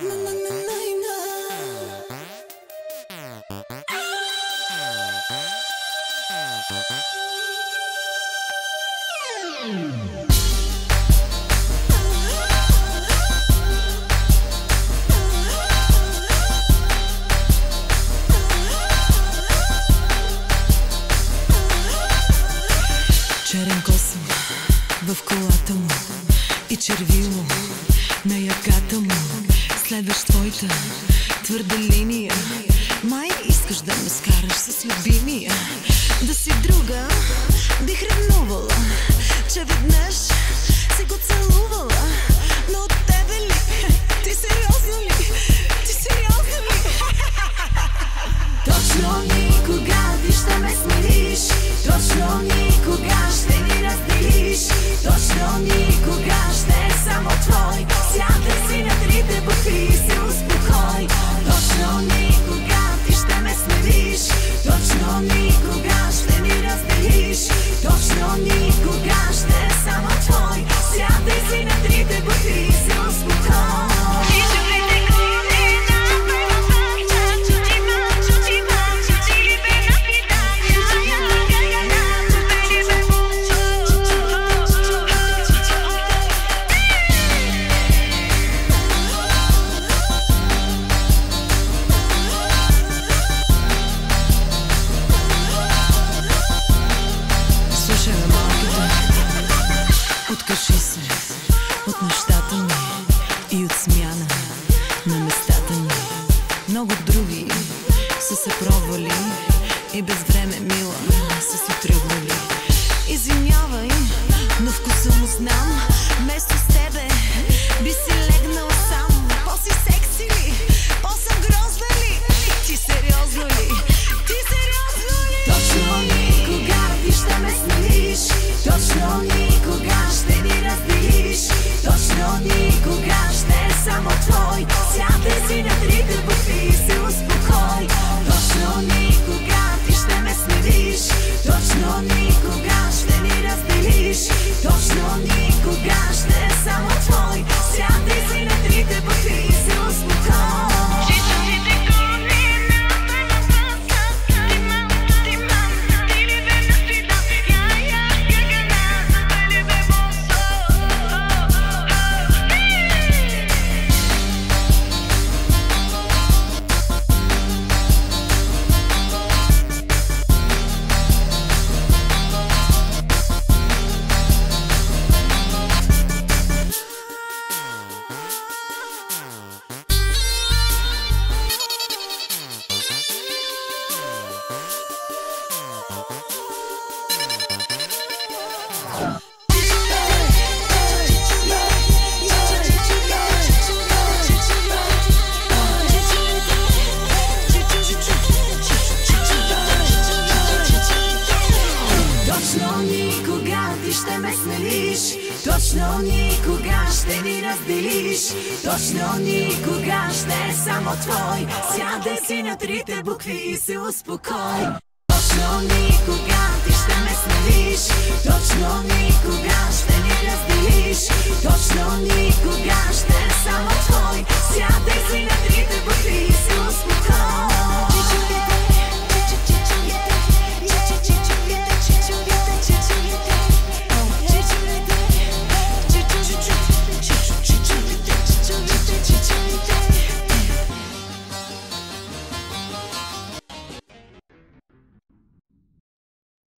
Черен косъм в колата му и червило на яката му. Следваш твоята твърда линия. Май искаш да ме скараш с любимия. Да си друга бих ревнувала, че веднъж си го целувала. Но от тебе ли? Ти сериозно ли? Ти сериозно ли? Точно никога ти ще ме смириш. Точно никога ще ни разделиш. Точно никога ще е само твой. Сядай си на трите букви и се успокой. Точно никога ти ще ме смириш. Точно никога ще ни разделиш. Точно никога ще е само твой. Сядай си на трите букви и се успокой. Откажи се от нещата ми и от смяна на местата ми. Много други са се пробвали и без време, мила, са си тръгвали. Извинявай, но вкуса му знам. Вместо с тебе би си легнал сам. По-си секси ли? По-съм грозна ли? Ти сериозно ли? Ти сериозно ли? Точно никога ти ще ме смириш. Точно никога ще ни разделиш. Точно никога ще е само твой. Сядай си на трите букви и се успокой. Точно никога ти ще ме смириш. Точно никога ще ни разделиш. Точно никога ще е само твой. Сядай си на трите букви и се успокой. Точно никога ще ни разделиш. Точно никога ще е само твой. Сядай си на трите букви и се успокой. Точно никога ти ще ме смириш. Точно никога ще ни разделиш. Точно никога ще е само твой.